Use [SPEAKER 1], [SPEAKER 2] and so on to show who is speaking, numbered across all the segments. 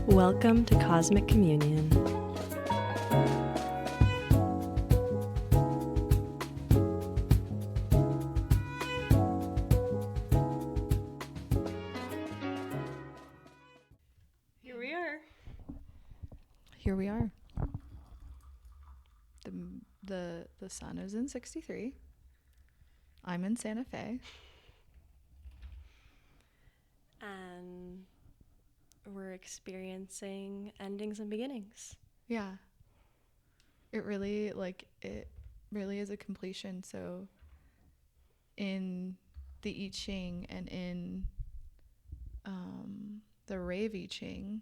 [SPEAKER 1] Welcome to Cosmic Communion. Here we are.
[SPEAKER 2] Here we are. The sun is in 63. I'm in Santa Fe.
[SPEAKER 1] And we're experiencing endings and beginnings.
[SPEAKER 2] Yeah. It really is a completion. So in the I Ching and in the Rave I Ching,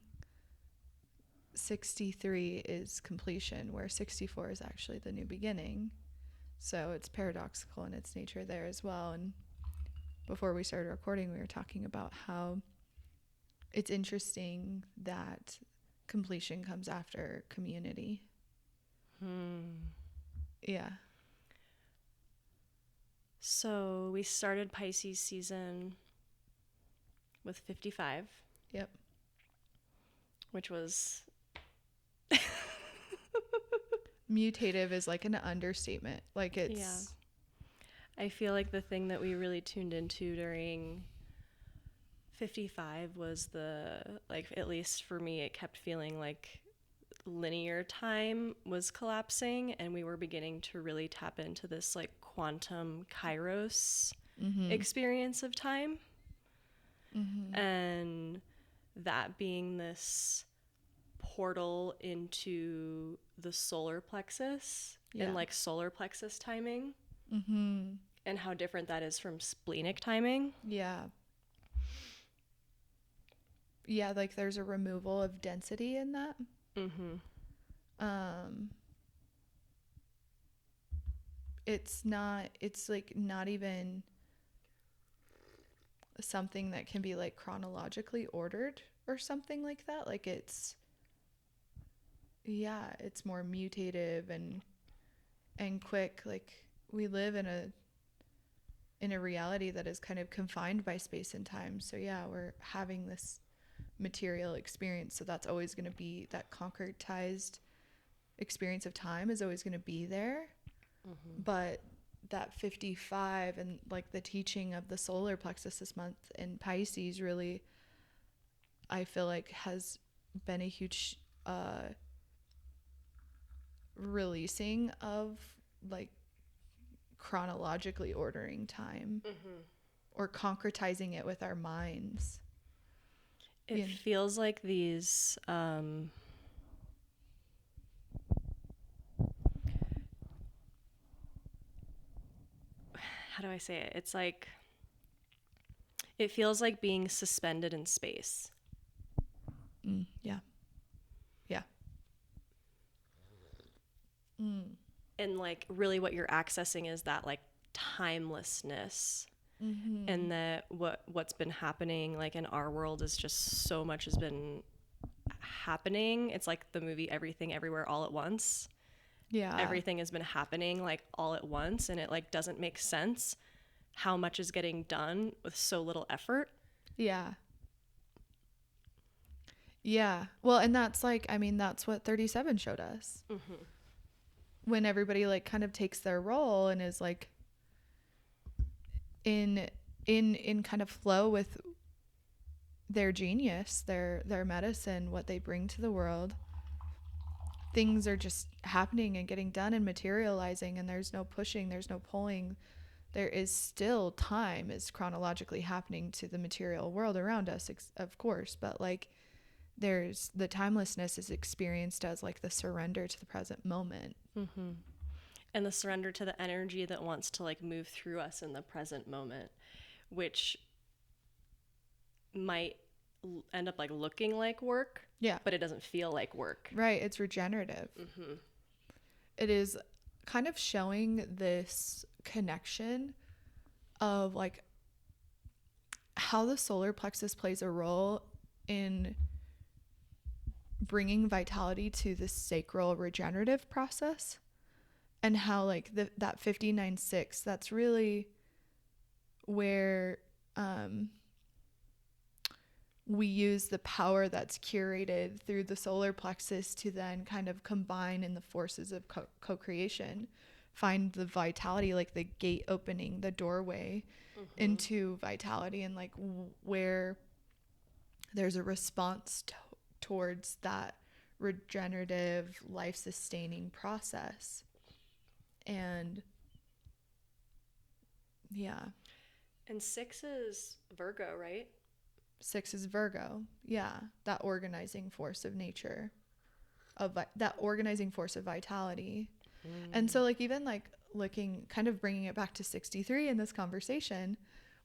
[SPEAKER 2] 63 is completion, where 64 is actually the new beginning. So it's paradoxical in its nature there as well. And before we started recording, we were talking about how it's interesting that completion comes after community. Yeah.
[SPEAKER 1] So we started Pisces season with 55.
[SPEAKER 2] Yep.
[SPEAKER 1] Which was...
[SPEAKER 2] Mutative is like an understatement. Like it's...
[SPEAKER 1] Yeah. I feel like the thing that we really tuned into during 55 was at least for me, it kept feeling like linear time was collapsing and we were beginning to really tap into this like quantum kairos experience of time. And that being this portal into the solar plexus and like solar plexus timing and how different that is from splenic timing.
[SPEAKER 2] Yeah, like there's a removal of density in that. It's like not even something that can be like chronologically ordered or something like that. Like it's more mutative and quick. Like we live in a reality that is kind of confined by space and time. So yeah, we're having this material experience. So that's always going to be that concretized experience of time is always going to be there. But that 55 and like the teaching of the solar plexus this month in Pisces really, I feel like has been a huge releasing of like chronologically ordering time or concretizing it with our minds.
[SPEAKER 1] It feels like these how do I say it? It's like it feels like being suspended in space.
[SPEAKER 2] Yeah.
[SPEAKER 1] And like really what you're accessing is that like timelessness. And that what's been happening like in our world is just so much has been happening. It's like the movie Everything Everywhere All at Once.
[SPEAKER 2] Yeah.
[SPEAKER 1] Everything has been happening like all at once, and it like doesn't make sense how much is getting done with so little effort.
[SPEAKER 2] Yeah. Well, and that's like, I mean, that's what 37 showed us. When everybody like kind of takes their role and is like in kind of flow with their genius, their medicine, what they bring to the world, things are just happening and getting done and materializing, and there's no pushing, there's no pulling. There is still time is chronologically happening to the material world around us, of course, but like there's the timelessness is experienced as like the surrender to the present moment.
[SPEAKER 1] And the surrender to the energy that wants to like move through us in the present moment, which might end up like looking like work, but it doesn't feel like work.
[SPEAKER 2] Right. It's regenerative. It is kind of showing this connection of like how the solar plexus plays a role in bringing vitality to the sacral regenerative process, and how like that 59-6, that's really where we use the power that's curated through the solar plexus to then kind of combine in the forces of co-creation, find the vitality, like the gate opening, the doorway into vitality, and like where there's a response towards that regenerative, life-sustaining process. And yeah.
[SPEAKER 1] And 6 is Virgo, right?
[SPEAKER 2] 6 is Virgo. Yeah, that organizing force of nature, of that organizing force of vitality. And so like even like looking, kind of bringing it back to 63 in this conversation,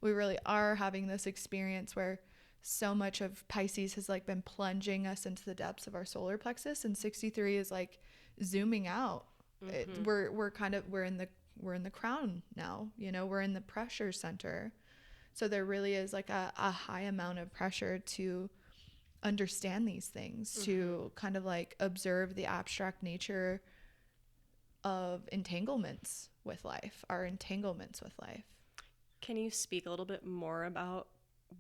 [SPEAKER 2] we really are having this experience where so much of Pisces has like been plunging us into the depths of our solar plexus, and 63 is like zooming out. We're in the crown now, you know, we're in the pressure center. So there really is like a high amount of pressure to understand these things, to kind of like observe the abstract nature of entanglements with life, our entanglements with life.
[SPEAKER 1] Can you speak a little bit more about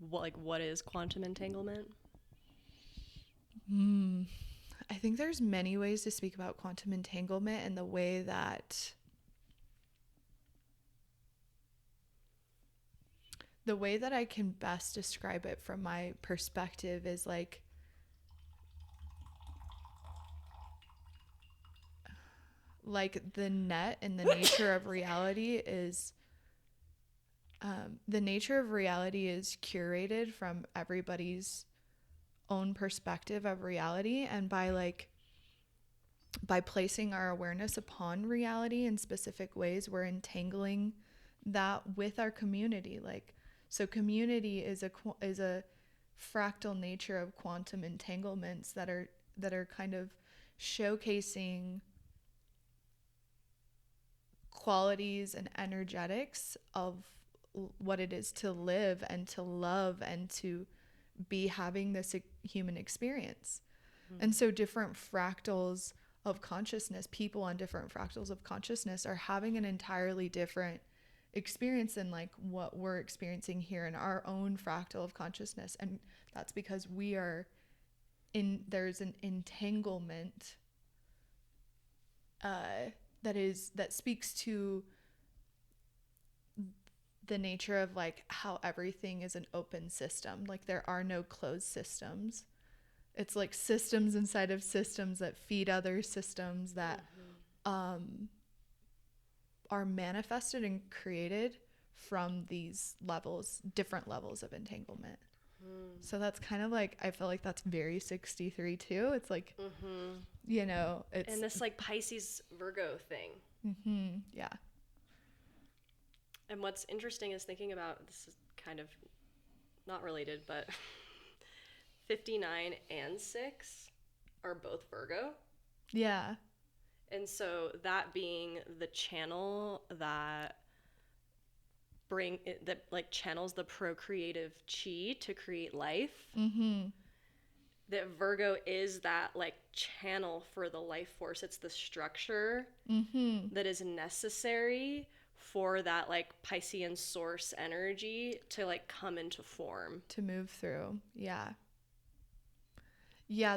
[SPEAKER 1] what is quantum entanglement?
[SPEAKER 2] I think there's many ways to speak about quantum entanglement, and the way that I can best describe it from my perspective is like the net and the nature of reality is the nature of reality is curated from everybody's own perspective of reality, and by placing our awareness upon reality in specific ways, we're entangling that with our community. Like, so community is a fractal nature of quantum entanglements that are kind of showcasing qualities and energetics of what it is to live and to love and to be having this human experience. And so different fractals of consciousness, people on different fractals of consciousness are having an entirely different experience than like what we're experiencing here in our own fractal of consciousness. And that's because there's an entanglement that speaks to the nature of like how everything is an open system. Like there are no closed systems. It's like systems inside of systems that feed other systems that are manifested and created from these different levels of entanglement. So that's kind of like, I feel like that's very 63 too. It's like, you know, it's...
[SPEAKER 1] And this like Pisces Virgo thing.
[SPEAKER 2] Yeah.
[SPEAKER 1] And what's interesting is thinking about, this is kind of not related, but 59 and 6 are both Virgo.
[SPEAKER 2] Yeah.
[SPEAKER 1] And so that being the channel that channels the procreative chi to create life. That Virgo is that like channel for the life force. It's the structure that is necessary for that like Piscean source energy to like come into form,
[SPEAKER 2] to move through. Yeah,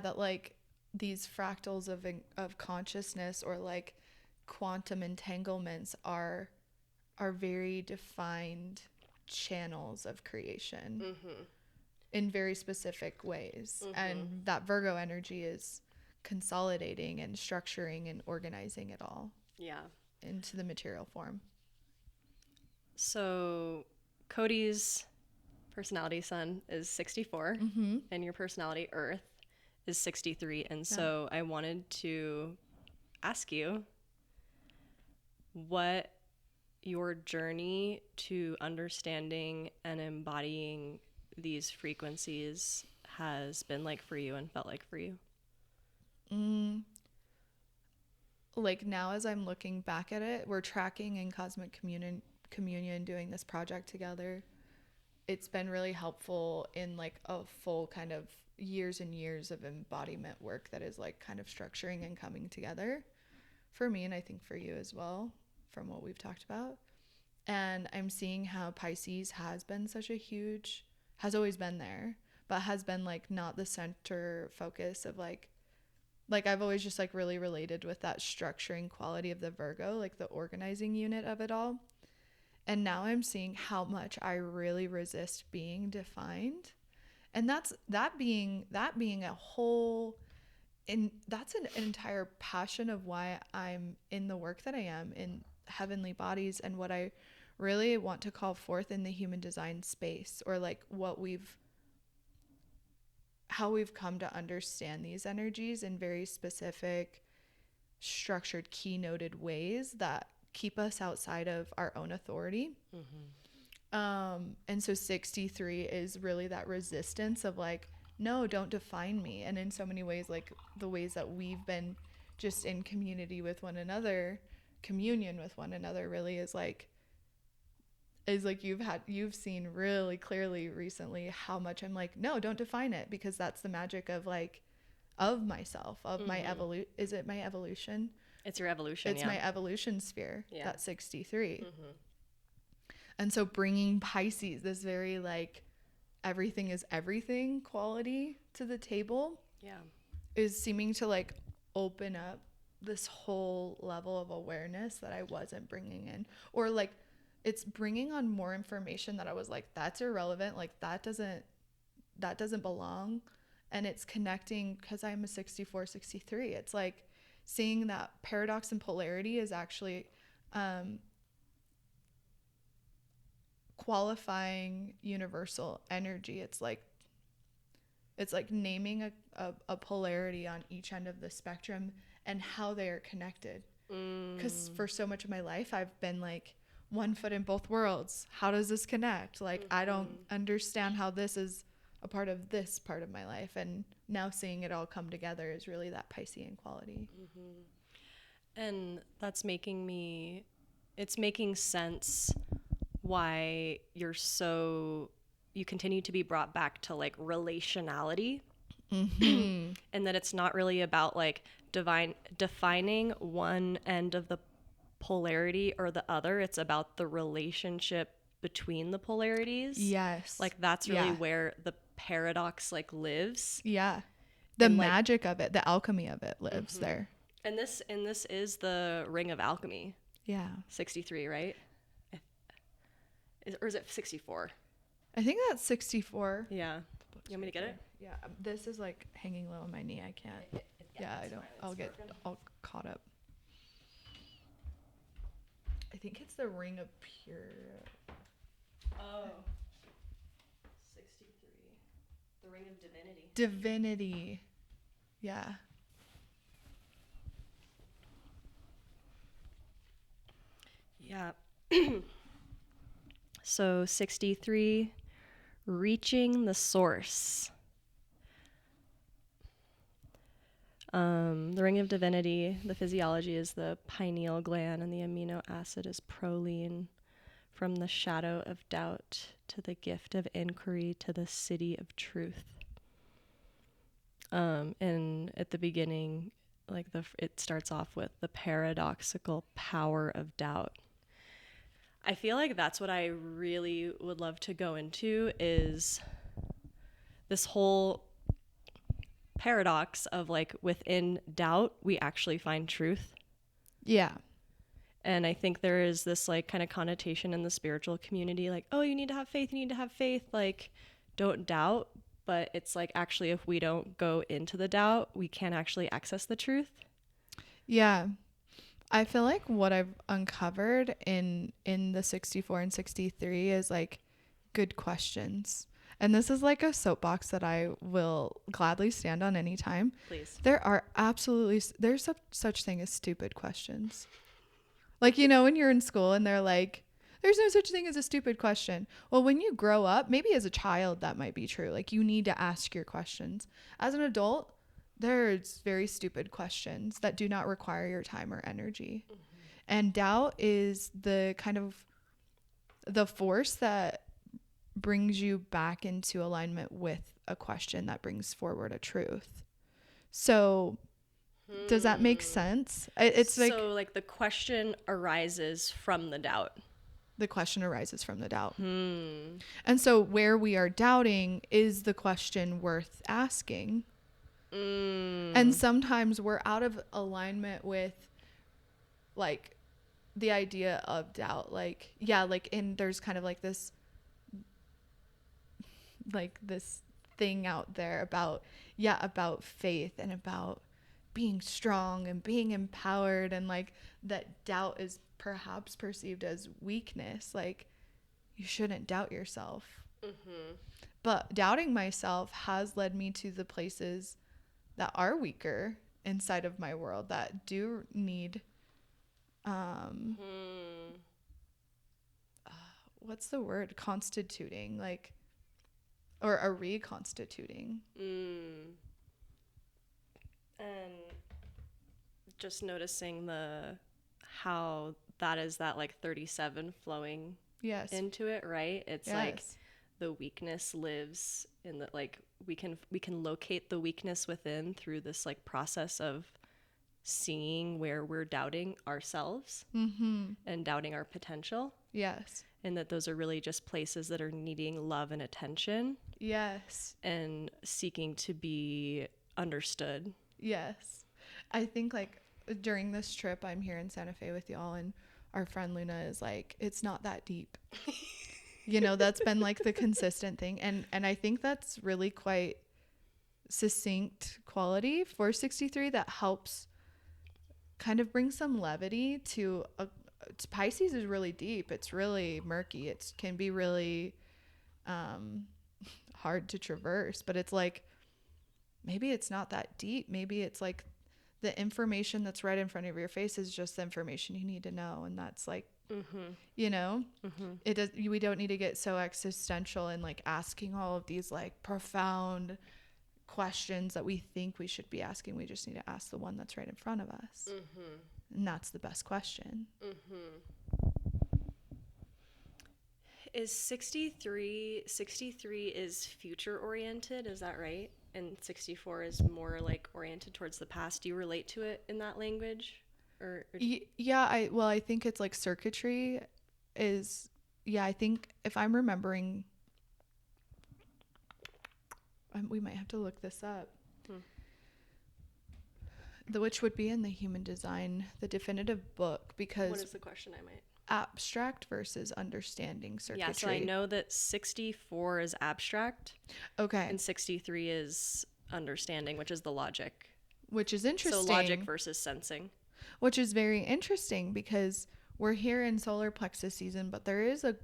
[SPEAKER 2] that like these fractals of consciousness, or like quantum entanglements, are very defined channels of creation in very specific ways. And that Virgo energy is consolidating and structuring and organizing it all into the material form.
[SPEAKER 1] So Cody's personality sun is 64 and your personality Earth is 63. And so I wanted to ask you what your journey to understanding and embodying these frequencies has been like for you and felt like for you.
[SPEAKER 2] Like now, as I'm looking back at it, we're tracking in Cosmic Communion doing this project together. It's been really helpful in like a full kind of years and years of embodiment work that is like kind of structuring and coming together for me, and I think for you as well, from what we've talked about. And I'm seeing how Pisces has always been there, but has been like not the center focus of like I've always just like really related with that structuring quality of the Virgo, like the organizing unit of it all. And now I'm seeing how much I really resist being defined. And that being a whole, and that's an entire passion of why I'm in the work that I am in heavenly bodies, and what I really want to call forth in the human design space, or like how we've come to understand these energies in very specific, structured, keynoted ways that keep us outside of our own authority. And so 63 is really that resistance of like, no, don't define me. And in so many ways, like the ways that we've been just in community with one another, communion with one another, really is like you've seen really clearly recently how much I'm like, no, don't define it, because that's the magic of like, of myself, of my is it my evolution?
[SPEAKER 1] It's your evolution.
[SPEAKER 2] It's my evolution sphere. That's 63. And so bringing Pisces, this very like everything is everything quality to the table, is seeming to like open up this whole level of awareness that I wasn't bringing in, or like it's bringing on more information that I was like, that's irrelevant, like that doesn't belong. And it's connecting, because I'm a 64 63, it's like seeing that paradox and polarity is actually qualifying universal energy. It's like naming a polarity on each end of the spectrum and how they are connected. Because for so much of my life I've been like one foot in both worlds. How does this connect? Like I don't understand how this is a part of this part of my life. And now seeing it all come together is really that Piscean quality.
[SPEAKER 1] And that's making sense why you continue to be brought back to like relationality. And that it's not really about like defining one end of the polarity or the other. It's about the relationship between the polarities.
[SPEAKER 2] Yes.
[SPEAKER 1] Like that's really where the paradox like lives.
[SPEAKER 2] Yeah. The magic of it, the alchemy of it lives there.
[SPEAKER 1] And this is the Ring of Alchemy.
[SPEAKER 2] Yeah.
[SPEAKER 1] 63, right? Or is it 64?
[SPEAKER 2] I think that's 64.
[SPEAKER 1] Yeah. You want me to get it?
[SPEAKER 2] Yeah. This is like hanging low on my knee. I can't. I don't. I'll get all caught up. I think it's the Ring of Pure.
[SPEAKER 1] Oh. 63. The Ring of Divinity.
[SPEAKER 2] Divinity. Yeah.
[SPEAKER 1] Yeah. So 63, reaching the source. The Ring of Divinity, the physiology is the pineal gland, and the amino acid is proline. From the shadow of doubt to the gift of inquiry to the city of truth. And at the beginning, like it starts off with the paradoxical power of doubt. I feel like that's what I really would love to go into, is this whole paradox of like within doubt, we actually find truth.
[SPEAKER 2] Yeah.
[SPEAKER 1] And I think there is this like kind of connotation in the spiritual community, like, oh, you need to have faith, like don't doubt. But it's like, actually, if we don't go into the doubt, we can't actually access the truth.
[SPEAKER 2] Yeah. I feel like what I've uncovered in the 64 and 63 is like good questions. And this is like a soapbox that I will gladly stand on anytime.
[SPEAKER 1] Please.
[SPEAKER 2] There's such thing as stupid questions. Like, you know, when you're in school and they're like, there's no such thing as a stupid question. Well, when you grow up, maybe as a child, that might be true. Like, you need to ask your questions. As an adult, there's very stupid questions that do not require your time or energy. And doubt is the kind of the force that brings you back into alignment with a question that brings forward a truth. So does that make sense? It's like,
[SPEAKER 1] so like the question arises from the doubt.
[SPEAKER 2] the question arises from the doubt.
[SPEAKER 1] Hmm.
[SPEAKER 2] And so where we are doubting, is the question worth asking? And sometimes we're out of alignment with like the idea of doubt. Like, yeah, like there's kind of like this thing out there about faith and about being strong and being empowered, and like that doubt is perhaps perceived as weakness. Like, you shouldn't doubt yourself. But doubting myself has led me to the places that are weaker inside of my world, that do need what's the word, constituting, like, or a reconstituting.
[SPEAKER 1] And just noticing how that is that like 37 flowing into it, right? It's like the weakness lives in the, like, we can locate the weakness within through this like process of seeing where we're doubting ourselves and doubting our potential.
[SPEAKER 2] Yes.
[SPEAKER 1] And that those are really just places that are needing love and attention.
[SPEAKER 2] Yes.
[SPEAKER 1] And seeking to be understood.
[SPEAKER 2] Yes. I think like during this trip, I'm here in Santa Fe with y'all, and our friend Luna is like, it's not that deep. You know, that's been like the consistent thing. And I think that's really quite succinct quality for 63 that helps kind of bring some levity to Pisces is really deep. It's really murky. It can be really hard to traverse, but it's like, maybe it's not that deep. Maybe it's like the information that's right in front of your face is just the information you need to know. And that's like, you know, we don't need to get so existential and like asking all of these like profound questions that we think we should be asking. We just need to ask the one that's right in front of us. And that's the best question.
[SPEAKER 1] Is 63 is future oriented, is that right? And 64 is more like oriented towards the past. Do you relate to it in that language? Or
[SPEAKER 2] yeah, I think it's like circuitry is, I think if I'm remembering, we might have to look this up. Which would be in the Human Design, the definitive book, because
[SPEAKER 1] what is the question? I might
[SPEAKER 2] abstract versus understanding circuitry.
[SPEAKER 1] Yeah, so I know that 64 is abstract.
[SPEAKER 2] Okay.
[SPEAKER 1] And 63 is understanding, which is the logic.
[SPEAKER 2] Which is interesting.
[SPEAKER 1] So logic versus sensing.
[SPEAKER 2] Which is very interesting because we're here in solar plexus season, but there's a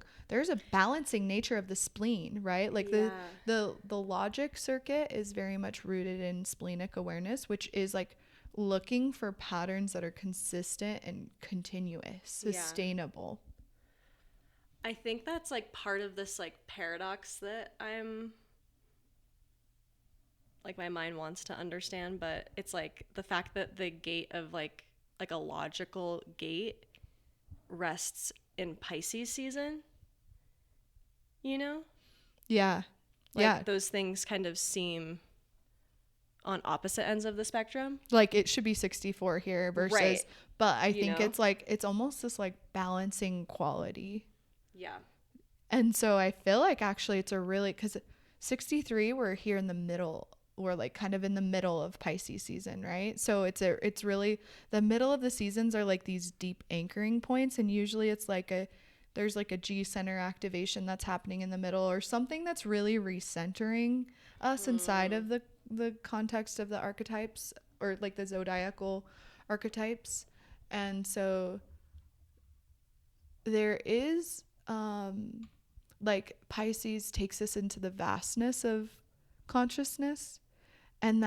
[SPEAKER 2] balancing nature of the spleen, right? Like the logic circuit is very much rooted in splenic awareness, which is like looking for patterns that are consistent and continuous, sustainable.
[SPEAKER 1] I think that's like part of this like paradox that I'm like my mind wants to understand, but it's like the fact that the gate of like a logical gate rests in Pisces season, you know?
[SPEAKER 2] Yeah.
[SPEAKER 1] Like those things kind of seem on opposite ends of the spectrum.
[SPEAKER 2] Like it should be 64 here versus,
[SPEAKER 1] right.
[SPEAKER 2] But I think it's like, it's almost this like balancing quality.
[SPEAKER 1] Yeah.
[SPEAKER 2] And so I feel like actually it's a really, because 63, we're here in the middle. We're like kind of in the middle of Pisces season, right? So it's really, the middle of the seasons are like these deep anchoring points. And usually it's like there's like a G center activation that's happening in the middle, or something that's really recentering us inside of the context of the archetypes, or like the zodiacal archetypes. And so there is like Pisces takes us into the vastness of consciousness, and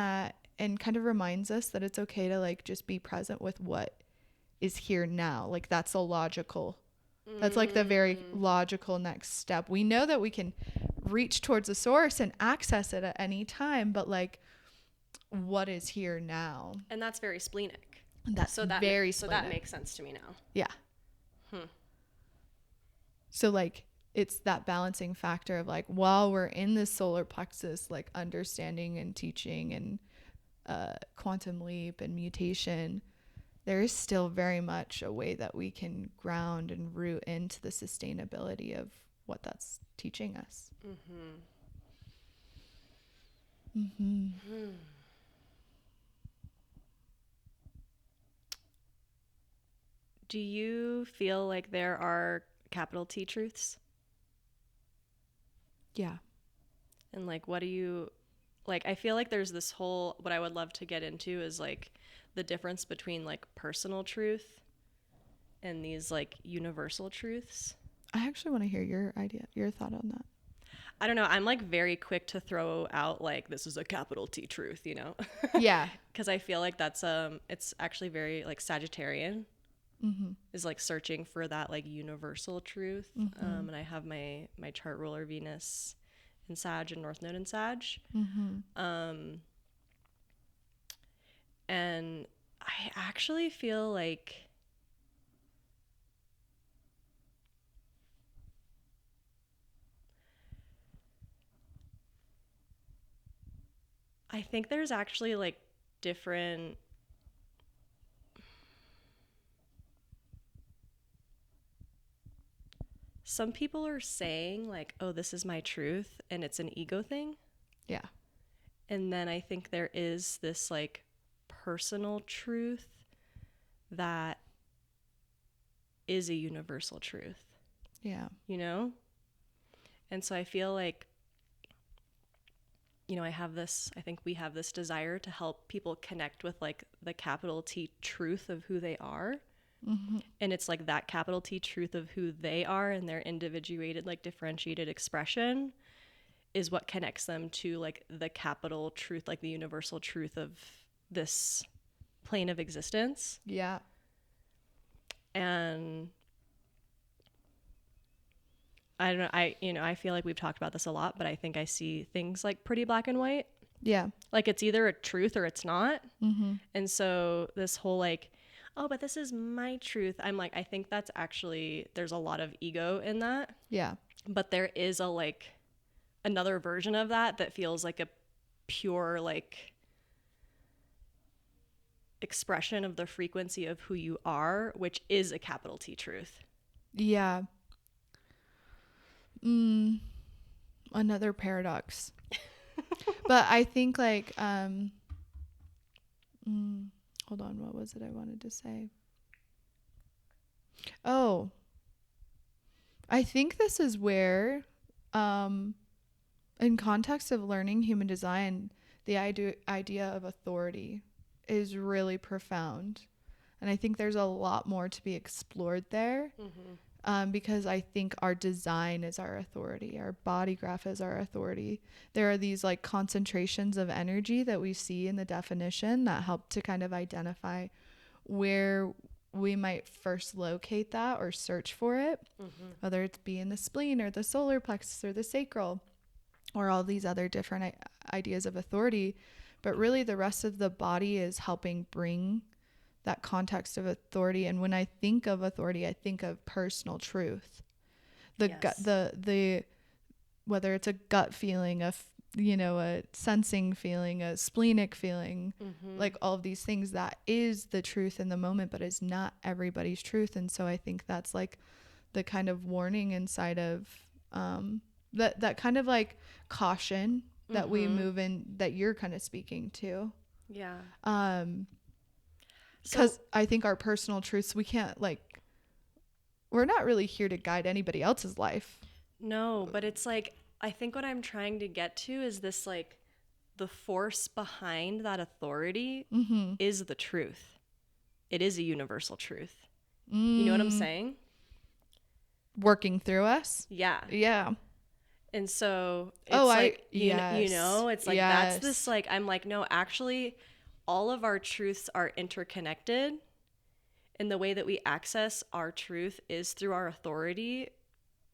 [SPEAKER 2] kind of reminds us that it's okay to like just be present with what is here now. Like that's that's like the very logical next step. We know that we can reach towards the source and access it at any time, but like what is here now?
[SPEAKER 1] And that's very splenic.
[SPEAKER 2] So that
[SPEAKER 1] makes sense to me now.
[SPEAKER 2] Yeah. So like it's that balancing factor of like, while we're in this solar plexus, like understanding and teaching and quantum leap and mutation, there is still very much a way that we can ground and root into the sustainability of what that's teaching us.
[SPEAKER 1] Do you feel like there are capital T truths?
[SPEAKER 2] Yeah.
[SPEAKER 1] And like, what do you like? I feel like there's this whole, what I would love to get into is like the difference between like personal truth and these like universal truths.
[SPEAKER 2] I actually want to hear your idea, your thought on that.
[SPEAKER 1] I don't know. I'm like very quick to throw out like, this is a capital T truth, you know?
[SPEAKER 2] Yeah.
[SPEAKER 1] Because I feel like that's it's actually very like Sagittarian is like searching for that like universal truth. And I have my chart ruler Venus in Sag and North Node in Sag. And I actually feel like I think there's actually like different some people are saying like, oh, this is my truth, and it's an ego thing.
[SPEAKER 2] Yeah.
[SPEAKER 1] And then I think there is this like personal truth that is a universal truth.
[SPEAKER 2] Yeah.
[SPEAKER 1] You know? And so I feel like, you know, I think we have this desire to help people connect with like the capital T truth of who they are. And it's like that capital T truth of who they are and their individuated, like differentiated expression is what connects them to like the capital truth, like the universal truth of this plane of existence.
[SPEAKER 2] Yeah.
[SPEAKER 1] And I don't know, I feel like we've talked about this a lot, but I think I see things like pretty black and white.
[SPEAKER 2] Yeah.
[SPEAKER 1] Like it's either a truth or it's not. And so this whole like, oh, but this is my truth. I'm like, I think that's actually, there's a lot of ego in that.
[SPEAKER 2] Yeah.
[SPEAKER 1] But there is a like another version of that that feels like a pure like expression of the frequency of who you are, which is a capital T truth.
[SPEAKER 2] Yeah. Another paradox. But I think like hold on, what was it I wanted to say? Oh, I think this is where in context of learning human design, the idea of authority is really profound, and I think there's a lot more to be explored there. Because I think our design is our authority, our body graph is our authority. There are these like concentrations of energy that we see in the definition that help to kind of identify where we might first locate that or search for it, whether it's be in the spleen or the solar plexus or the sacral or all these other different ideas of authority. But really the rest of the body is helping bring that context of authority. And when I think of authority, I think of personal truth. The whether it's a gut feeling, a sensing feeling, a splenic feeling, like all of these things, that is the truth in the moment, but it's not everybody's truth. And so I think that's like the kind of warning inside of that kind of like caution that we move in, that you're kind of speaking to.
[SPEAKER 1] Yeah.
[SPEAKER 2] Because I think our personal truths, we can't like, we're not really here to guide anybody else's life.
[SPEAKER 1] No, but it's like, I think what I'm trying to get to is this like the force behind that authority is the truth. It is a universal truth. You know what I'm saying?
[SPEAKER 2] Working through us.
[SPEAKER 1] Yeah.
[SPEAKER 2] Yeah.
[SPEAKER 1] And so it's
[SPEAKER 2] yes.
[SPEAKER 1] it's like, that's this like, I'm like, no, actually all of our truths are interconnected, and the way that we access our truth is through our authority,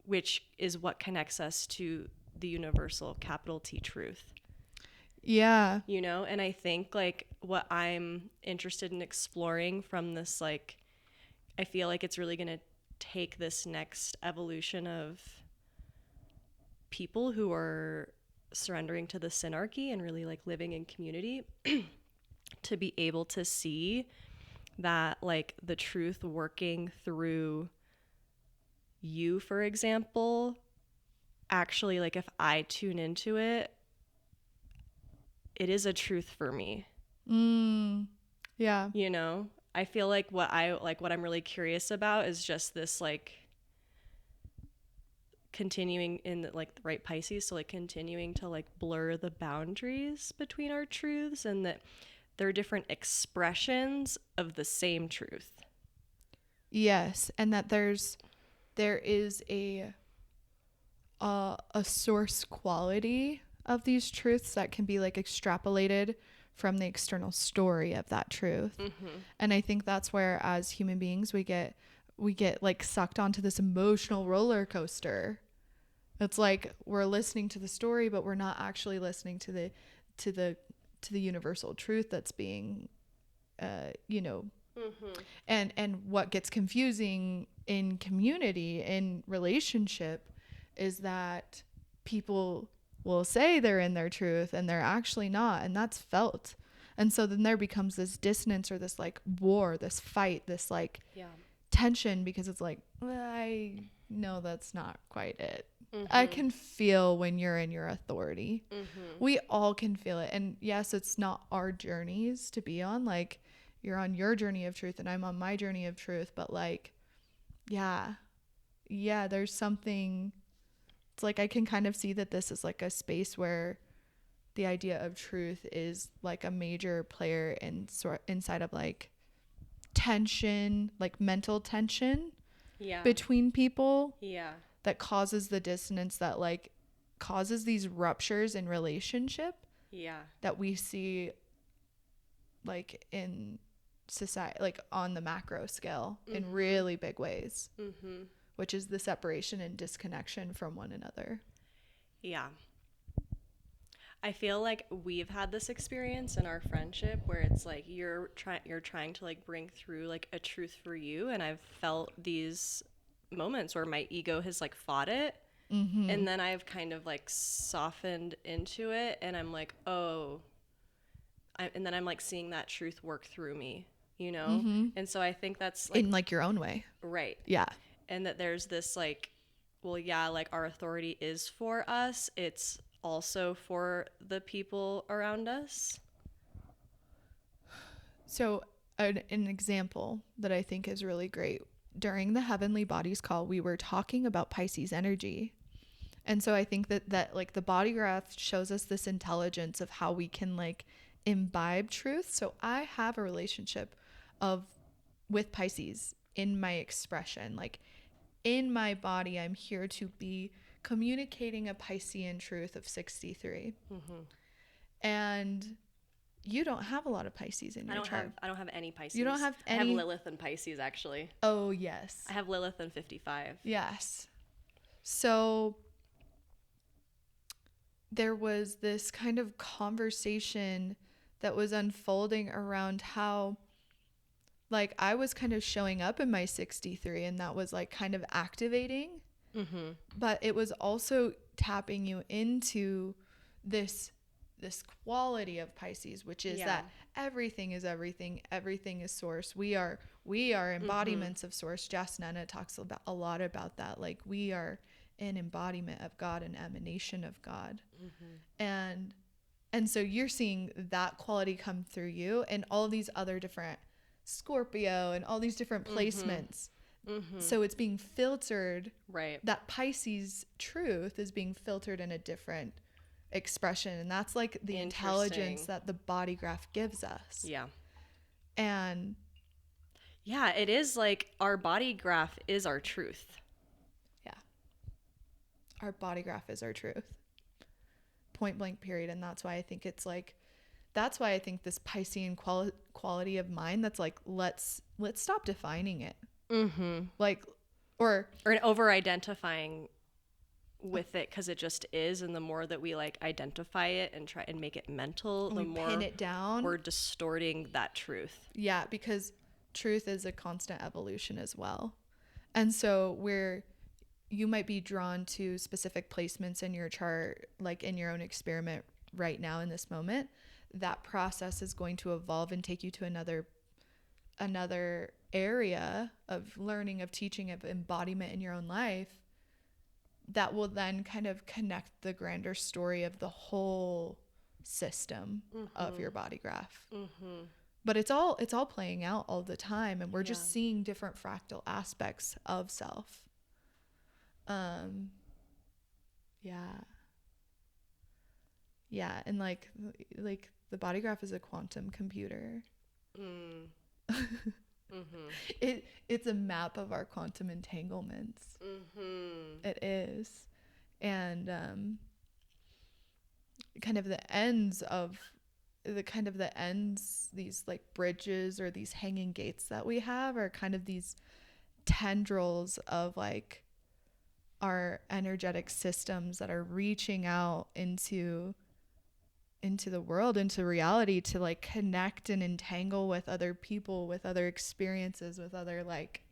[SPEAKER 1] which is what connects us to the universal capital T truth.
[SPEAKER 2] Yeah.
[SPEAKER 1] You know, and I think like what I'm interested in exploring from this, like, I feel like it's really going to take this next evolution of people who are surrendering to the synarchy and really like living in community to be able to see that like the truth working through you, for example, actually, like if I tune into it, it is a truth for me.
[SPEAKER 2] Yeah.
[SPEAKER 1] You know, I feel like what I'm really curious about is just this like continuing in the, like the right Pisces, so like continuing to like blur the boundaries between our truths, and that they're different expressions of the same truth.
[SPEAKER 2] Yes, and that there is a source quality of these truths that can be like extrapolated from the external story of that truth. And I think that's where as human beings we get like sucked onto this emotional roller coaster. It's like we're listening to the story, but we're not actually listening to the universal truth that's being you know. And what gets confusing in community, in relationship, is that people will say they're in their truth and they're actually not, and that's felt. And so then there becomes this dissonance or this like war, this fight, this like tension, because it's like, well, I know that's not quite it. I can feel when you're in your authority. We all can feel it. And yes, it's not our journeys to be on. Like, you're on your journey of truth and I'm on my journey of truth. But like, yeah, there's something. It's like I can kind of see that this is like a space where the idea of truth is like a major player inside of like tension, like mental tension between people. That causes the dissonance, that like causes these ruptures in relationship that we see like in society, like on the macro scale, in really big ways, which is the separation and disconnection from one another.
[SPEAKER 1] I feel like we've had this experience in our friendship where it's like you're trying to like bring through like a truth for you, and I've felt these moments where my ego has like fought it, and then I've kind of like softened into it, and I'm like, and then I'm like seeing that truth work through me, you know. And so I think that's like
[SPEAKER 2] in like your own way,
[SPEAKER 1] right?
[SPEAKER 2] Yeah.
[SPEAKER 1] And that there's this like, well, yeah, like our authority is for us, it's also for the people around us.
[SPEAKER 2] So an example that I think is really great, during the Heavenly Bodies call, we were talking about Pisces energy. And so I think that like the body graph shows us this intelligence of how we can like imbibe truth. So I have a relationship with Pisces in my expression. Like in my body, I'm here to be communicating a Piscean truth of 63. And you don't have a lot of Pisces in your chart.
[SPEAKER 1] I don't have any Pisces.
[SPEAKER 2] You don't have any?
[SPEAKER 1] I have Lilith and Pisces, actually.
[SPEAKER 2] Oh, yes.
[SPEAKER 1] I have Lilith and 55.
[SPEAKER 2] Yes. So there was this kind of conversation that was unfolding around how like I was kind of showing up in my 63, and that was like kind of activating. But it was also tapping you into this quality of Pisces, which is that everything is everything is source. We are embodiments of source. Jess Nana talks a lot about that. Like we are an embodiment of God, an emanation of God. And so you're seeing that quality come through you, and all these other different Scorpio and all these different placements. So it's being filtered,
[SPEAKER 1] right? That
[SPEAKER 2] Pisces truth is being filtered in a different expression, and that's like the intelligence that the body graph gives us. And
[SPEAKER 1] it is like our body graph is our truth.
[SPEAKER 2] Our body graph is our truth, point blank, period. And that's why I think it's like, that's why I think this Piscean quality of mind, that's like, let's stop defining it. Like, or
[SPEAKER 1] over identifying with it, because it just is. And the more that we like identify it and try and make it mental, the more
[SPEAKER 2] pin it down,
[SPEAKER 1] we're distorting that truth.
[SPEAKER 2] Yeah, because truth is a constant evolution as well. And so you might be drawn to specific placements in your chart, like in your own experiment right now in this moment. That process is going to evolve and take you to another another area of learning, of teaching, of embodiment in your own life that will then kind of connect the grander story of the whole system of your body graph. But it's all playing out all the time, and we're just seeing different fractal aspects of self. Yeah, and like the body graph is a quantum computer. It's a map of our quantum entanglements. It is. And these like bridges or these hanging gates that we have are kind of these tendrils of like our energetic systems that are reaching out into the world, into reality, to like connect and entangle with other people, with other experiences, with other like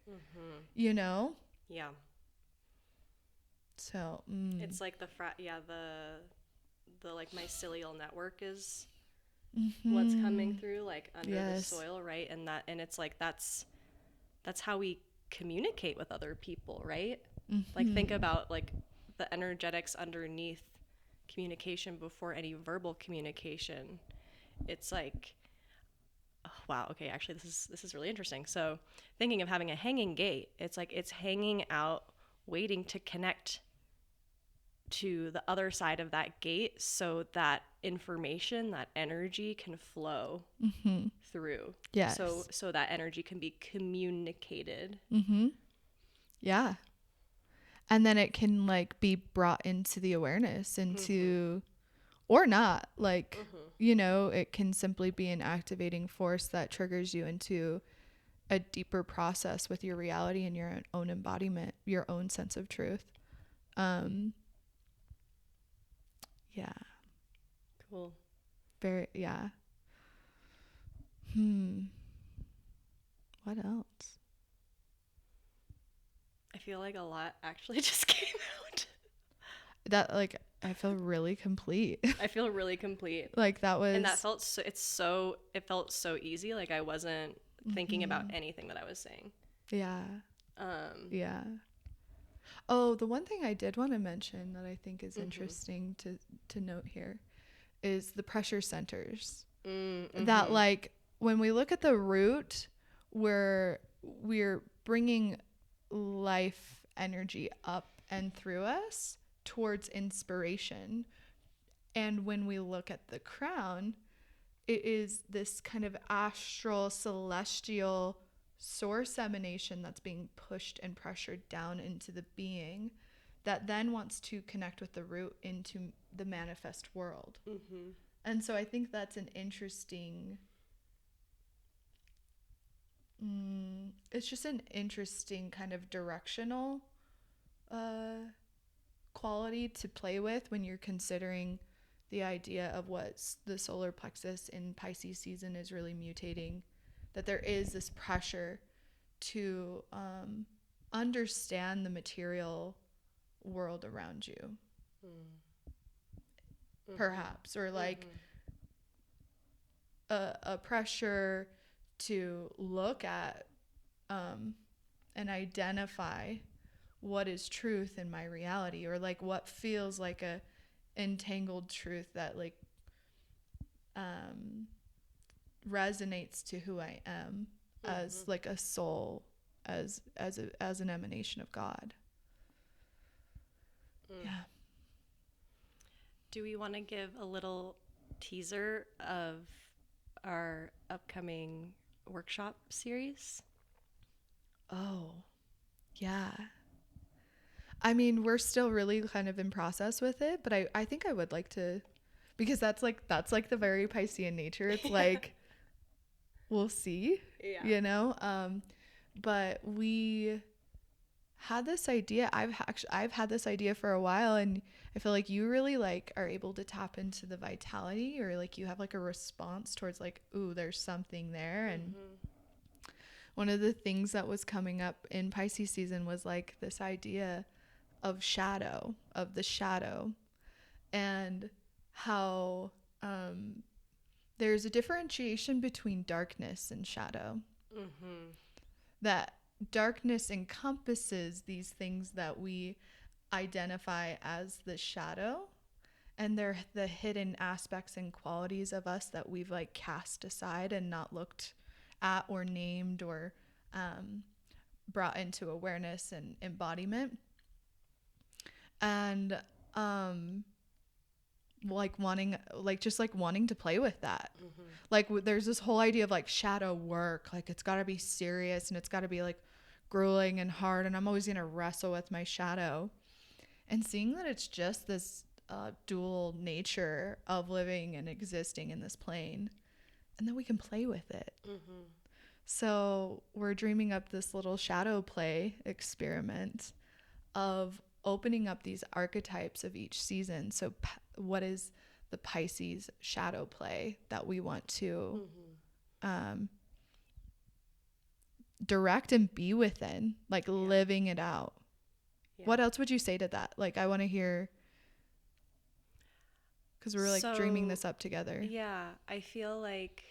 [SPEAKER 1] Yeah.
[SPEAKER 2] So
[SPEAKER 1] it's like the like mycelial network is what's coming through like under the soil, right? And it's like that's how we communicate with other people, right? Like think about like the energetics underneath communication before any verbal communication. It's like, oh, wow, okay, actually this is really interesting. So thinking of having a hanging gate, it's like it's hanging out waiting to connect to the other side of that gate so that information, that energy can flow through.
[SPEAKER 2] Yes.
[SPEAKER 1] So that energy can be communicated.
[SPEAKER 2] Yeah. And then it can like be brought into the awareness, into or not, like it can simply be an activating force that triggers you into a deeper process with your reality and your own embodiment, your own sense of truth. Yeah.
[SPEAKER 1] Cool.
[SPEAKER 2] Very, yeah. What else?
[SPEAKER 1] I feel like a lot actually just came out.
[SPEAKER 2] That like I feel really complete.
[SPEAKER 1] I feel really complete.
[SPEAKER 2] Like that was,
[SPEAKER 1] and that felt so it felt so easy. Like I wasn't thinking about anything that I was saying.
[SPEAKER 2] Yeah. Yeah. Oh, the one thing I did want to mention that I think is interesting to note here is the pressure centers. That like when we look at the root, we're bringing life energy up and through us towards inspiration. And when we look at the crown, it is this kind of astral, celestial source emanation that's being pushed and pressured down into the being that then wants to connect with the root into the manifest world. And so I think that's an interesting, it's just an interesting kind of directional quality to play with when you're considering the idea of what the solar plexus in Pisces season is really mutating, that there is this pressure to understand the material world around you, perhaps, or like a pressure to look at and identify what is truth in my reality, or like what feels like a entangled truth that like resonates to who I am as like a soul, as an emanation of God. Yeah.
[SPEAKER 1] Do we want to give a little teaser of our upcoming workshop series?
[SPEAKER 2] Oh, yeah. I mean, we're still really kind of in process with it, but I think I would like to, because that's like the very Piscean nature. It's like, we'll see, but we had this idea. I've had this idea for a while, and I feel like you really like are able to tap into the vitality, or like you have like a response towards like, ooh, there's something there. And one of the things that was coming up in Pisces season was like this idea of the shadow, and how there's a differentiation between darkness and shadow.
[SPEAKER 1] Mm-hmm.
[SPEAKER 2] That darkness encompasses these things that we identify as the shadow, and they're the hidden aspects and qualities of us that we've like cast aside and not looked at or named or brought into awareness and embodiment. And like wanting, like just like wanting to play with that.
[SPEAKER 1] Mm-hmm.
[SPEAKER 2] Like there's this whole idea of like shadow work, like it's got to be serious and it's got to be like grueling and hard, and I'm always going to wrestle with my shadow. And seeing that it's just this dual nature of living and existing in this plane, and then we can play with it.
[SPEAKER 1] Mm-hmm.
[SPEAKER 2] So we're dreaming up this little shadow play experiment of opening up these archetypes of each season. So what is the Pisces shadow play that we want to direct and be within, like living it out? Yeah. What else would you say to that? Like, I want to hear, because we're like dreaming this up together.
[SPEAKER 1] Yeah, I feel like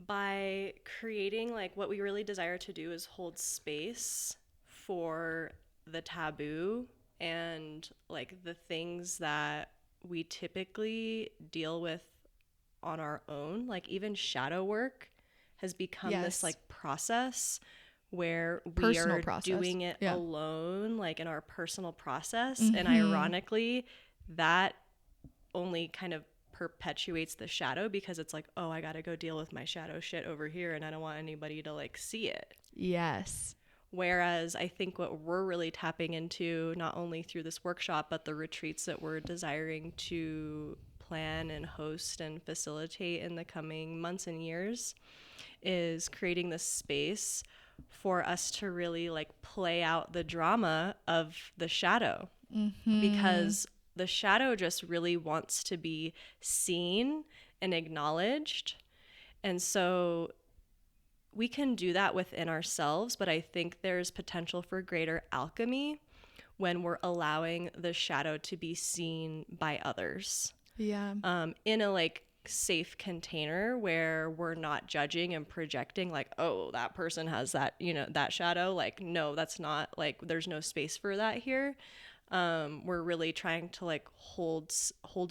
[SPEAKER 1] by creating, like, what we really desire to do is hold space for the taboo and like the things that we typically deal with on our own. Like even shadow work has become this like process where we are doing it alone, like in our personal process. And ironically, that only kind of perpetuates the shadow, because it's like, oh, I gotta go deal with my shadow shit over here and I don't want anybody to like see it.
[SPEAKER 2] Yes.
[SPEAKER 1] Whereas I think what we're really tapping into, not only through this workshop, but the retreats that we're desiring to plan and host and facilitate in the coming months and years, is creating this space for us to really like play out the drama of the shadow. Because the shadow just really wants to be seen and acknowledged. And so we can do that within ourselves, but I think there's potential for greater alchemy when we're allowing the shadow to be seen by others.
[SPEAKER 2] Yeah.
[SPEAKER 1] In a like safe container where we're not judging and projecting like, oh, that person has that, you know, that shadow. Like, no, that's not, like, there's no space for that here. We're really trying to like hold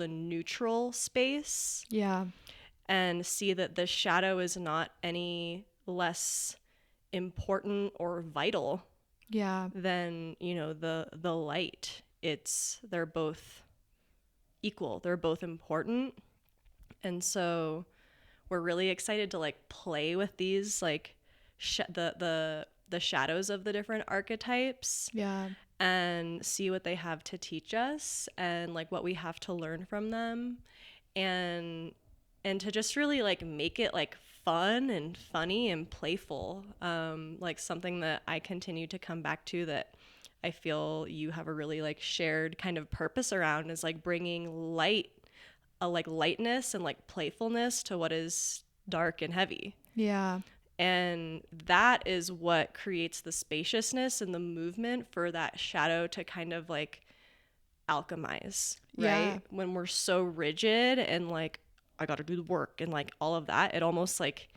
[SPEAKER 1] a neutral space.
[SPEAKER 2] Yeah.
[SPEAKER 1] And see that the shadow is not any less important or vital than, you know, the light. They're both equal, they're both important. And so we're really excited to like play with these like the shadows of the different archetypes, and see what they have to teach us and like what we have to learn from them, and to just really like make it like fun and funny and playful. Like something that I continue to come back to that I feel you have a really like shared kind of purpose around is like bringing like lightness and like playfulness to what is dark and heavy.
[SPEAKER 2] Yeah.
[SPEAKER 1] And that is what creates the spaciousness and the movement for that shadow to kind of like alchemize, right? When we're so rigid and like, I got to do the work and like all of that, it almost like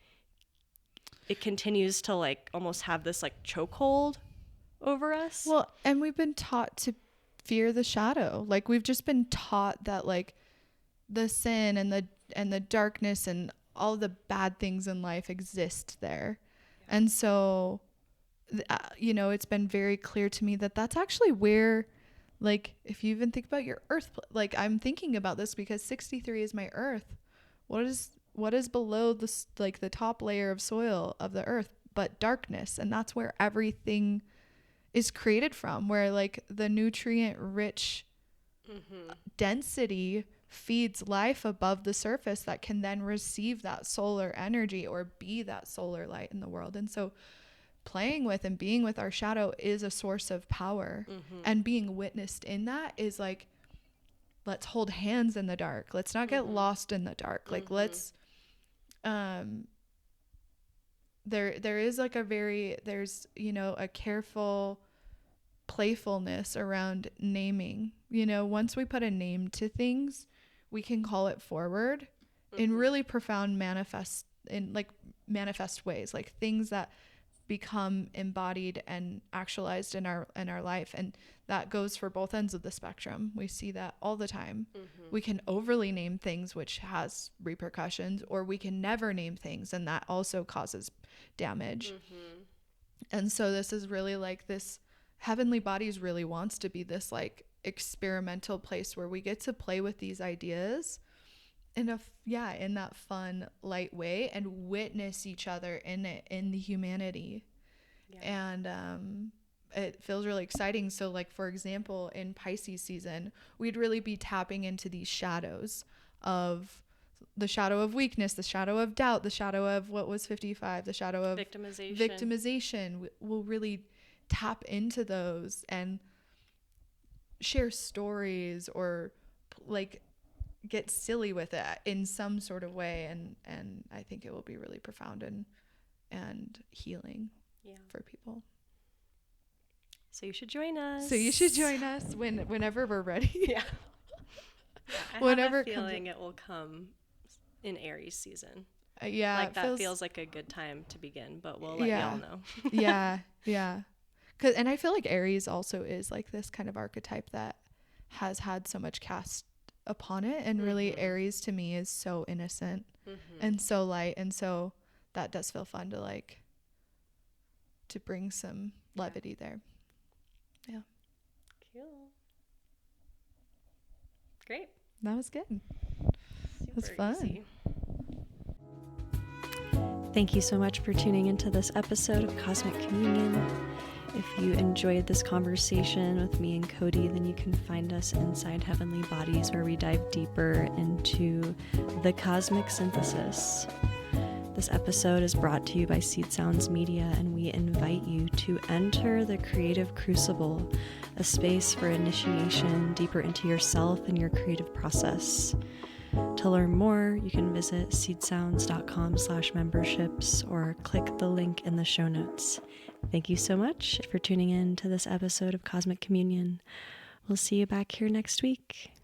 [SPEAKER 1] it continues to like almost have this like chokehold over us.
[SPEAKER 2] Well, and we've been taught to fear the shadow. Like we've just been taught that like the sin and the darkness and all the bad things in life exist there. And so you know, it's been very clear to me that that's actually where, like, if you even think about your earth, like I'm thinking about this because 63 is my earth. What is below this, like the top layer of soil of the earth, but darkness? And that's where everything is created from, where like the nutrient rich density feeds life above the surface that can then receive that solar energy or be that solar light in the world. And so playing with and being with our shadow is a source of power, and being witnessed in that is like, let's hold hands in the dark. Let's not get lost in the dark. Like let's there is like there's, you know, a careful playfulness around naming. You know, once we put a name to things, we can call it forward in really profound manifest ways, like things that become embodied and actualized in our life. And that goes for both ends of the spectrum. We see that all the time. We can overly name things, which has repercussions, or we can never name things, and that also causes damage. And so this is really like this Heavenly Bodies really wants to be this like experimental place where we get to play with these ideas in that fun, light way, and witness each other in it, in the humanity. And it feels really exciting. So like, for example, in Pisces season, we'd really be tapping into these shadows of the shadow of weakness, the shadow of doubt, the shadow of what was 55, the shadow of victimization. We'll really tap into those and share stories, or like get silly with it in some sort of way. And I think it will be really profound and healing for people.
[SPEAKER 1] So you should join us.
[SPEAKER 2] Whenever we're ready.
[SPEAKER 1] Yeah. I have a feeling it will come in Aries season. Like that feels like a good time to begin, but we'll let y'all know.
[SPEAKER 2] Yeah. And I feel like Aries also is like this kind of archetype that has had so much cast upon it, and really Aries to me is so innocent and so light, and so that does feel fun to like to bring some levity there. Yeah.
[SPEAKER 1] Cool. Great.
[SPEAKER 2] That was good. That was fun.
[SPEAKER 1] Easy. Thank you so much for tuning into this episode of Cosmic Communion. If you enjoyed this conversation with me and Cody, then you can find us inside Heavenly Bodies, where we dive deeper into the cosmic synthesis. This episode is brought to you by Seed Sounds Media, and we invite you to enter the creative crucible, a space for initiation deeper into yourself and your creative process. To learn more, you can visit seedsounds.com/memberships or click the link in the show notes. Thank you so much for tuning in to this episode of Cosmic Communion. We'll see you back here next week.